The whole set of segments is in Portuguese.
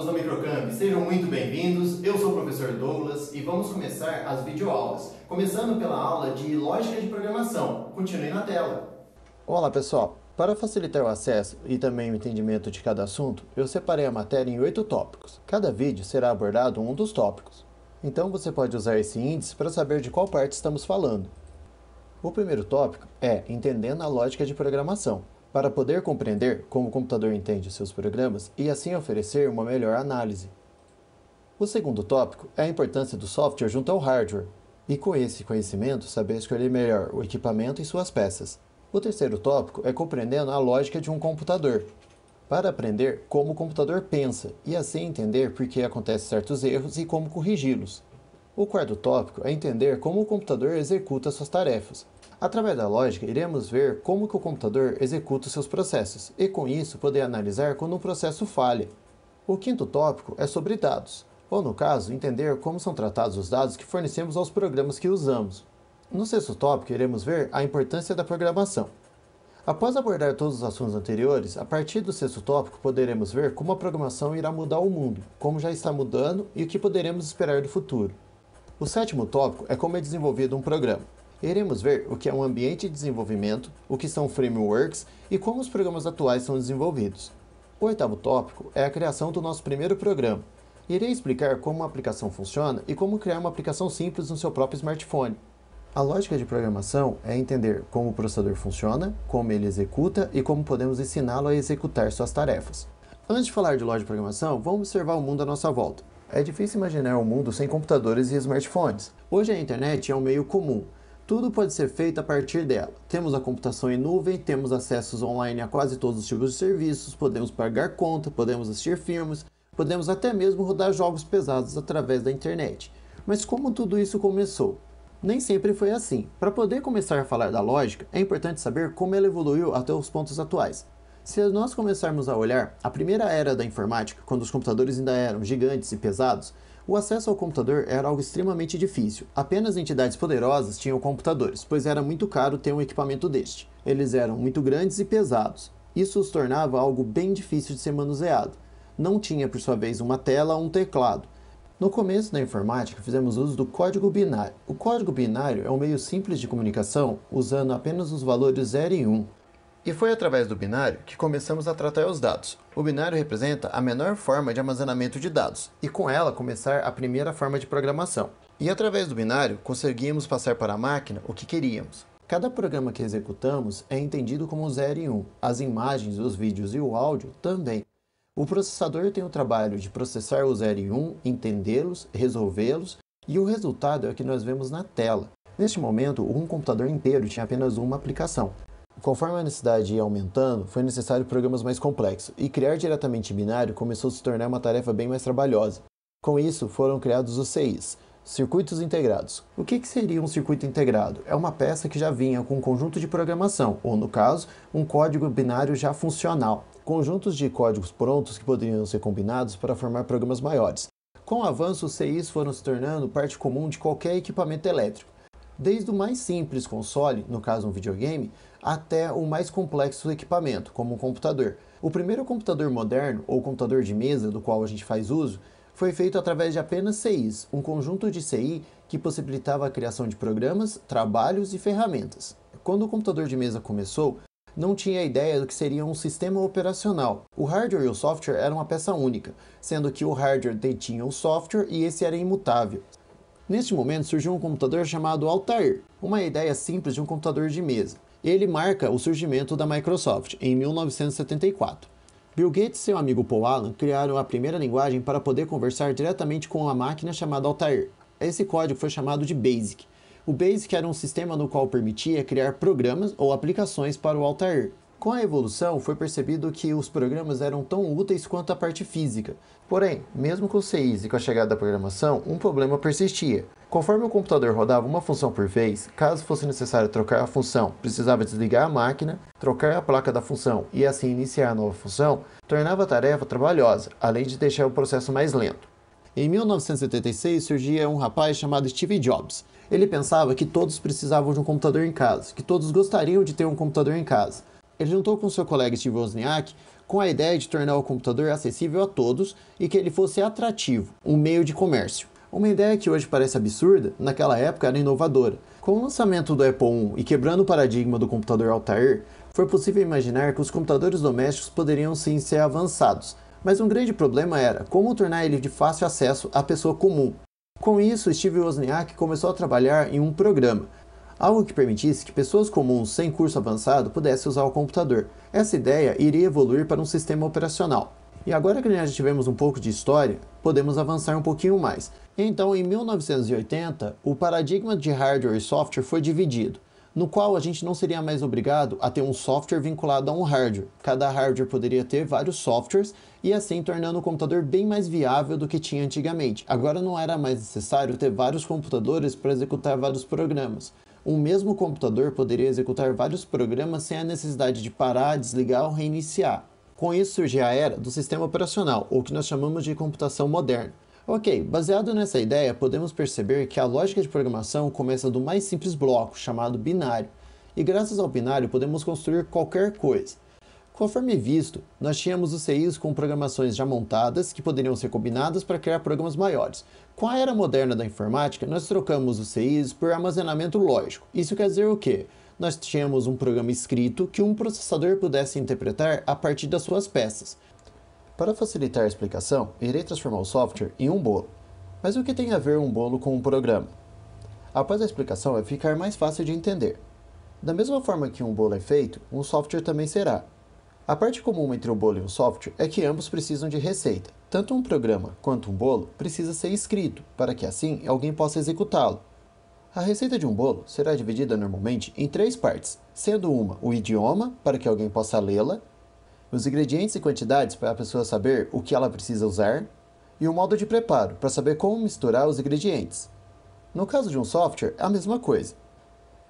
do Microcamp, sejam muito bem-vindos. Eu sou o professor Douglas e vamos começar as videoaulas, começando pela aula de Lógica de Programação. Continue na tela. Olá pessoal, para facilitar o acesso e também o entendimento de cada assunto, eu separei a matéria em 8 tópicos. Cada vídeo será abordado um dos tópicos. Então você pode usar esse índice para saber de qual parte estamos falando. O primeiro tópico é Entendendo a Lógica de Programação, para poder compreender como o computador entende os seus programas e assim oferecer uma melhor análise. O segundo tópico é a importância do software junto ao hardware, e com esse conhecimento saber escolher melhor o equipamento e suas peças. O terceiro tópico é compreendendo a lógica de um computador, para aprender como o computador pensa e assim entender por que acontecem certos erros e como corrigi-los. O quarto tópico é entender como o computador executa suas tarefas. Através da lógica, iremos ver como que o computador executa os seus processos e, com isso, poder analisar quando um processo falha. O quinto tópico é sobre dados, ou, no caso, entender como são tratados os dados que fornecemos aos programas que usamos. No sexto tópico, iremos ver a importância da programação. Após abordar todos os assuntos anteriores, a partir do sexto tópico, poderemos ver como a programação irá mudar o mundo, como já está mudando e o que poderemos esperar do futuro. O sétimo tópico é como é desenvolvido um programa. Iremos ver o que é um ambiente de desenvolvimento, o que são frameworks e como os programas atuais são desenvolvidos. O oitavo tópico é a criação do nosso primeiro programa. Irei explicar como uma aplicação funciona e como criar uma aplicação simples no seu próprio smartphone. A lógica de programação é entender como o processador funciona, como ele executa e como podemos ensiná-lo a executar suas tarefas. Antes de falar de lógica de programação, vamos observar o mundo à nossa volta. É difícil imaginar um mundo sem computadores e smartphones. Hoje a internet é um meio comum. Tudo pode ser feito a partir dela. Temos a computação em nuvem, temos acessos online a quase todos os tipos de serviços, podemos pagar conta, podemos assistir filmes, podemos até mesmo rodar jogos pesados através da internet. Mas como tudo isso começou? Nem sempre foi assim. Para poder começar a falar da lógica, é importante saber como ela evoluiu até os pontos atuais. Se nós começarmos a olhar a primeira era da informática, quando os computadores ainda eram gigantes e pesados, o acesso ao computador era algo extremamente difícil. Apenas entidades poderosas tinham computadores, pois era muito caro ter um equipamento deste. Eles eram muito grandes e pesados. Isso os tornava algo bem difícil de ser manuseado. Não tinha, por sua vez, uma tela ou um teclado. No começo da informática, fizemos uso do código binário. O código binário é um meio simples de comunicação, usando apenas os valores 0 e 1. E foi através do binário que começamos a tratar os dados. O binário representa a menor forma de armazenamento de dados, e com ela começar a primeira forma de programação. E através do binário conseguíamos passar para a máquina o que queríamos. Cada programa que executamos é entendido como 0 e 1, as imagens, os vídeos e o áudio também. O processador tem o trabalho de processar o 0 e 1, entendê-los, resolvê-los, e o resultado é o que nós vemos na tela. Neste momento, um computador inteiro tinha apenas uma aplicação. Conforme a necessidade ia aumentando, foi necessário programas mais complexos, e criar diretamente binário começou a se tornar uma tarefa bem mais trabalhosa. Com isso, foram criados os CIs, Circuitos Integrados. O que seria um circuito integrado? É uma peça que já vinha com um conjunto de programação, ou no caso, um código binário já funcional. Conjuntos de códigos prontos que poderiam ser combinados para formar programas maiores. Com o avanço, os CIs foram se tornando parte comum de qualquer equipamento elétrico. Desde o mais simples console, no caso um videogame, até o mais complexo equipamento, como um computador. O primeiro computador moderno, ou computador de mesa, do qual a gente faz uso, foi feito através de apenas CIs, um conjunto de CI que possibilitava a criação de programas, trabalhos e ferramentas. Quando o computador de mesa começou, não tinha ideia do que seria um sistema operacional. O hardware e o software eram uma peça única, sendo que o hardware detinha o software e esse era imutável. Neste momento surgiu um computador chamado Altair, uma ideia simples de um computador de mesa. Ele marca o surgimento da Microsoft, em 1974. Bill Gates e seu amigo Paul Allen criaram a primeira linguagem para poder conversar diretamente com uma máquina chamada Altair. Esse código foi chamado de BASIC. O BASIC era um sistema no qual permitia criar programas ou aplicações para o Altair. Com a evolução, foi percebido que os programas eram tão úteis quanto a parte física. Porém, mesmo com os CIs e com a chegada da programação, um problema persistia. Conforme o computador rodava uma função por vez, caso fosse necessário trocar a função, precisava desligar a máquina, trocar a placa da função e assim iniciar a nova função, tornava a tarefa trabalhosa, além de deixar o processo mais lento. Em 1976 surgia um rapaz chamado Steve Jobs. Ele pensava que todos precisavam de um computador em casa, que todos gostariam de ter um computador em casa. Ele juntou com seu colega Steve Wozniak com a ideia de tornar o computador acessível a todos e que ele fosse atrativo, um meio de comércio. Uma ideia que hoje parece absurda, naquela época era inovadora. Com o lançamento do Apple I e quebrando o paradigma do computador Altair, foi possível imaginar que os computadores domésticos poderiam sim ser avançados, mas um grande problema era como tornar ele de fácil acesso à pessoa comum. Com isso, Steve Wozniak começou a trabalhar em um programa, algo que permitisse que pessoas comuns sem curso avançado pudessem usar o computador. Essa ideia iria evoluir para um sistema operacional. E agora que nós já tivemos um pouco de história, podemos avançar um pouquinho mais. Então, em 1980, o paradigma de hardware e software foi dividido, no qual a gente não seria mais obrigado a ter um software vinculado a um hardware. Cada hardware poderia ter vários softwares e assim tornando o computador bem mais viável do que tinha antigamente. Agora não era mais necessário ter vários computadores para executar vários programas. Um mesmo computador poderia executar vários programas sem a necessidade de parar, desligar ou reiniciar. Com isso surgiu a era do sistema operacional, ou que nós chamamos de computação moderna. Ok, baseado nessa ideia, podemos perceber que a lógica de programação começa do mais simples bloco, chamado binário, e graças ao binário podemos construir qualquer coisa. Conforme visto, nós tínhamos os CIs com programações já montadas que poderiam ser combinadas para criar programas maiores. Com a era moderna da informática, nós trocamos os CIs por armazenamento lógico. Isso quer dizer o quê? Nós tínhamos um programa escrito que um processador pudesse interpretar a partir das suas peças. Para facilitar a explicação, irei transformar o software em um bolo. Mas o que tem a ver um bolo com um programa? Após a explicação vai ficar mais fácil de entender. Da mesma forma que um bolo é feito, um software também será. A parte comum entre o bolo e o software é que ambos precisam de receita. Tanto um programa quanto um bolo precisa ser escrito, para que assim alguém possa executá-lo. A receita de um bolo será dividida normalmente em 3 partes, sendo uma o idioma, para que alguém possa lê-la, os ingredientes e quantidades para a pessoa saber o que ela precisa usar, e o modo de preparo, para saber como misturar os ingredientes. No caso de um software, é a mesma coisa.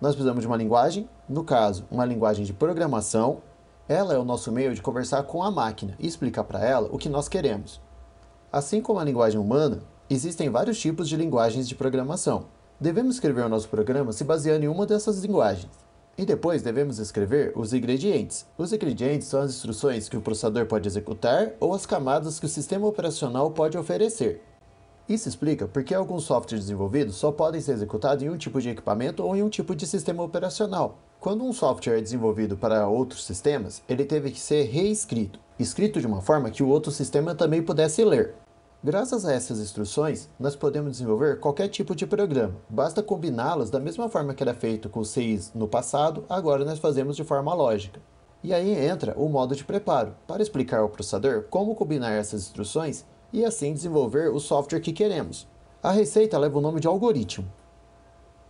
Nós precisamos de uma linguagem, no caso, uma linguagem de programação. Ela é o nosso meio de conversar com a máquina e explicar para ela o que nós queremos. Assim como a linguagem humana, existem vários tipos de linguagens de programação. Devemos escrever o nosso programa se baseando em uma dessas linguagens. E depois devemos escrever os ingredientes. Os ingredientes são as instruções que o processador pode executar ou as camadas que o sistema operacional pode oferecer. Isso explica por que alguns softwares desenvolvidos só podem ser executados em um tipo de equipamento ou em um tipo de sistema operacional. Quando um software é desenvolvido para outros sistemas, ele teve que ser reescrito, escrito de uma forma que o outro sistema também pudesse ler. Graças a essas instruções, nós podemos desenvolver qualquer tipo de programa, basta combiná-las da mesma forma que era feito com os CIs no passado, agora nós fazemos de forma lógica. E aí entra o modo de preparo, para explicar ao processador como combinar essas instruções e assim desenvolver o software que queremos. A receita leva o nome de algoritmo.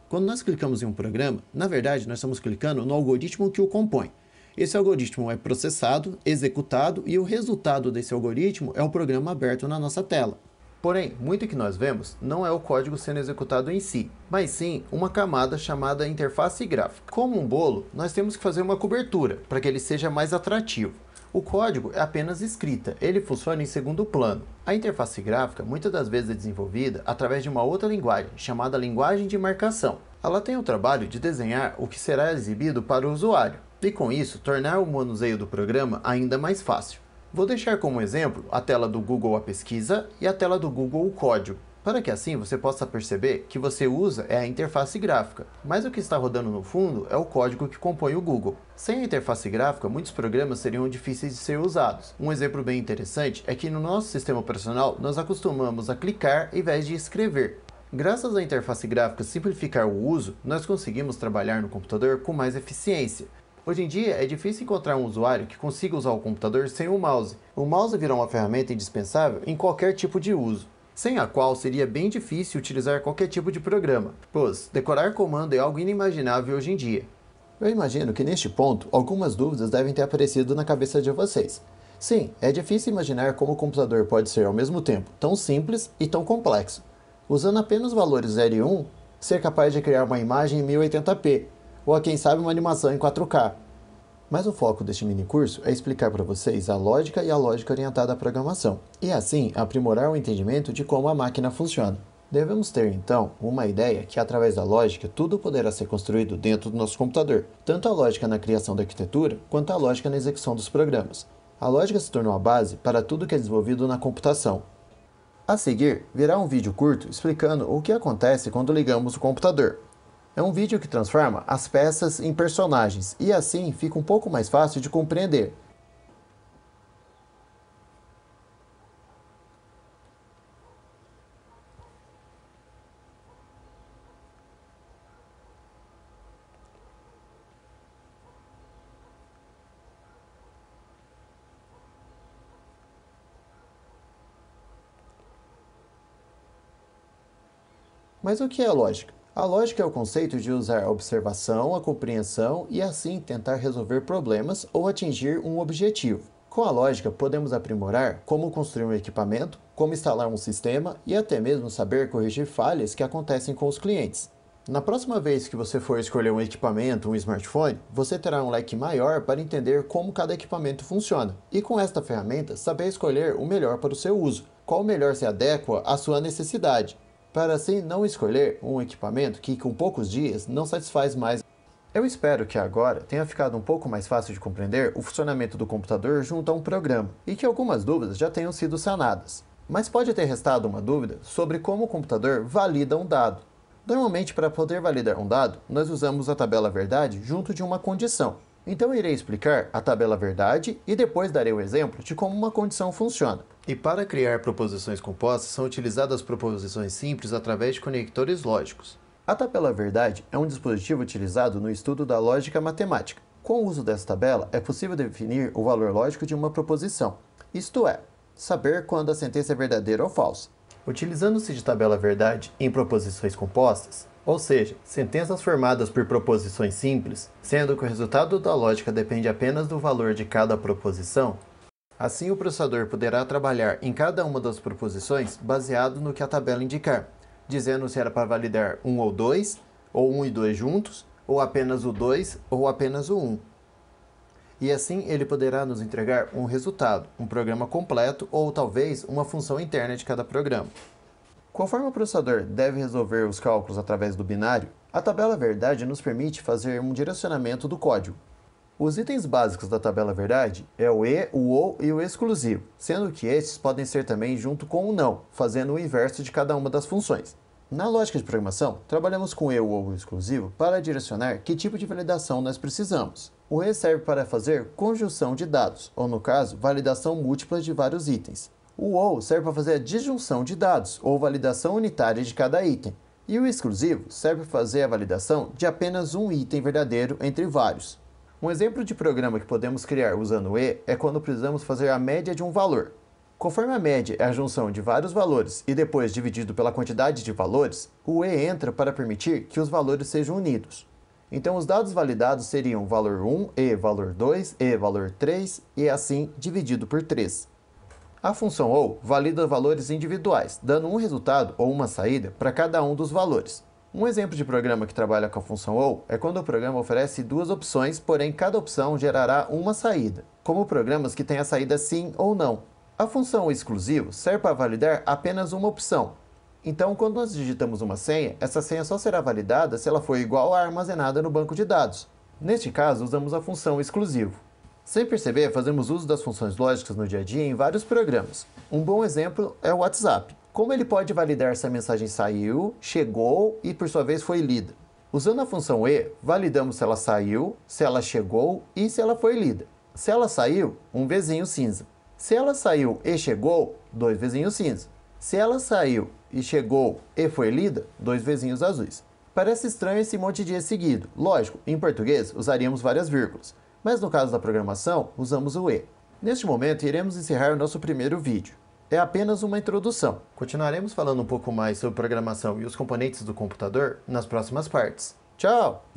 Quando nós clicamos em um programa, na verdade nós estamos clicando no algoritmo que o compõe. Esse algoritmo é processado, executado e o resultado desse algoritmo é o programa aberto na nossa tela. Porém, muito que nós vemos não é o código sendo executado em si, mas sim uma camada chamada interface gráfica. Como um bolo, nós temos que fazer uma cobertura para que ele seja mais atrativo. O código é apenas escrita, ele funciona em segundo plano. A interface gráfica muitas das vezes é desenvolvida através de uma outra linguagem, chamada linguagem de marcação. Ela tem o trabalho de desenhar o que será exibido para o usuário, e com isso tornar o manuseio do programa ainda mais fácil. Vou deixar como exemplo a tela do Google a pesquisa e a tela do Google o código, para que assim você possa perceber que você usa a interface gráfica, mas o que está rodando no fundo é o código que compõe o Google. Sem a interface gráfica, muitos programas seriam difíceis de ser usados. Um exemplo bem interessante é que no nosso sistema operacional nós acostumamos a clicar em vez de escrever. Graças à interface gráfica simplificar o uso, nós conseguimos trabalhar no computador com mais eficiência. Hoje em dia é difícil encontrar um usuário que consiga usar o computador sem o mouse. O mouse virou uma ferramenta indispensável em qualquer tipo de uso, sem a qual seria bem difícil utilizar qualquer tipo de programa, pois decorar comando é algo inimaginável hoje em dia. Eu imagino que neste ponto algumas dúvidas devem ter aparecido na cabeça de vocês. Sim, é difícil imaginar como o computador pode ser ao mesmo tempo tão simples e tão complexo. Usando apenas valores 0 e 1, ser capaz de criar uma imagem em 1080p, ou quem sabe uma animação em 4K. Mas o foco deste mini curso é explicar para vocês a lógica e a lógica orientada à programação, e assim aprimorar o entendimento de como a máquina funciona. Devemos ter então uma ideia que através da lógica tudo poderá ser construído dentro do nosso computador, tanto a lógica na criação da arquitetura quanto a lógica na execução dos programas. A lógica se tornou a base para tudo que é desenvolvido na computação. A seguir, virá um vídeo curto explicando o que acontece quando ligamos o computador. É um vídeo que transforma as peças em personagens e assim fica um pouco mais fácil de compreender. Mas o que é a lógica? A lógica é o conceito de usar a observação, a compreensão e assim tentar resolver problemas ou atingir um objetivo. Com a lógica, podemos aprimorar como construir um equipamento, como instalar um sistema e até mesmo saber corrigir falhas que acontecem com os clientes. Na próxima vez que você for escolher um equipamento, um smartphone, você terá um leque maior para entender como cada equipamento funciona e com esta ferramenta saber escolher o melhor para o seu uso, qual melhor se adequa à sua necessidade, para assim não escolher um equipamento que com poucos dias não satisfaz mais. Eu espero que agora tenha ficado um pouco mais fácil de compreender o funcionamento do computador junto a um programa e que algumas dúvidas já tenham sido sanadas. Mas pode ter restado uma dúvida sobre como o computador valida um dado. Normalmente, para poder validar um dado, nós usamos a tabela verdade junto de uma condição. Então irei explicar a tabela verdade e depois darei o exemplo de como uma condição funciona. E para criar proposições compostas são utilizadas proposições simples através de conectores lógicos. A tabela verdade é um dispositivo utilizado no estudo da lógica matemática. Com o uso dessa tabela é possível definir o valor lógico de uma proposição, isto é, saber quando a sentença é verdadeira ou falsa. Utilizando-se de tabela verdade em proposições compostas, ou seja, sentenças formadas por proposições simples, sendo que o resultado da lógica depende apenas do valor de cada proposição, assim o processador poderá trabalhar em cada uma das proposições baseado no que a tabela indicar, dizendo se era para validar 1 ou 2, ou 1 e 2 juntos, ou apenas o 2, ou apenas o 1. E assim ele poderá nos entregar um resultado, um programa completo ou talvez uma função interna de cada programa. Conforme o processador deve resolver os cálculos através do binário, a tabela verdade nos permite fazer um direcionamento do código. Os itens básicos da tabela verdade é o e, o ou e o exclusivo, sendo que estes podem ser também junto com o não, fazendo o inverso de cada uma das funções. Na lógica de programação, trabalhamos com o e, o ou e o exclusivo para direcionar que tipo de validação nós precisamos. O e serve para fazer conjunção de dados, ou no caso, validação múltipla de vários itens. O ou serve para fazer a disjunção de dados, ou validação unitária de cada item. E o exclusivo serve para fazer a validação de apenas um item verdadeiro entre vários. Um exemplo de programa que podemos criar usando o e é quando precisamos fazer a média de um valor. Conforme a média é a junção de vários valores e depois dividido pela quantidade de valores, o e entra para permitir que os valores sejam unidos. Então os dados validados seriam valor 1 e valor 2 e valor 3 e assim dividido por 3. A função ou valida valores individuais, dando um resultado ou uma saída para cada um dos valores. Um exemplo de programa que trabalha com a função ou é quando o programa oferece duas opções, porém cada opção gerará uma saída, como programas que têm a saída sim ou não. A função exclusivo serve para validar apenas uma opção. Então, quando nós digitamos uma senha, essa senha só será validada se ela for igual à armazenada no banco de dados. Neste caso, usamos a função exclusivo. Sem perceber, fazemos uso das funções lógicas no dia a dia em vários programas. Um bom exemplo é o WhatsApp. Como ele pode validar se a mensagem saiu, chegou e por sua vez foi lida? Usando a função e, validamos se ela saiu, se ela chegou e se ela foi lida. Se ela saiu, um vezinho cinza. Se ela saiu e chegou, 2 vezinhos cinza. Se ela saiu e chegou e foi lida, 2 vezinhos azuis. Parece estranho esse monte de e seguido. Lógico, em português usaríamos várias vírgulas, mas no caso da programação, usamos o e. Neste momento, iremos encerrar o nosso primeiro vídeo. É apenas uma introdução. Continuaremos falando um pouco mais sobre programação e os componentes do computador nas próximas partes. Tchau!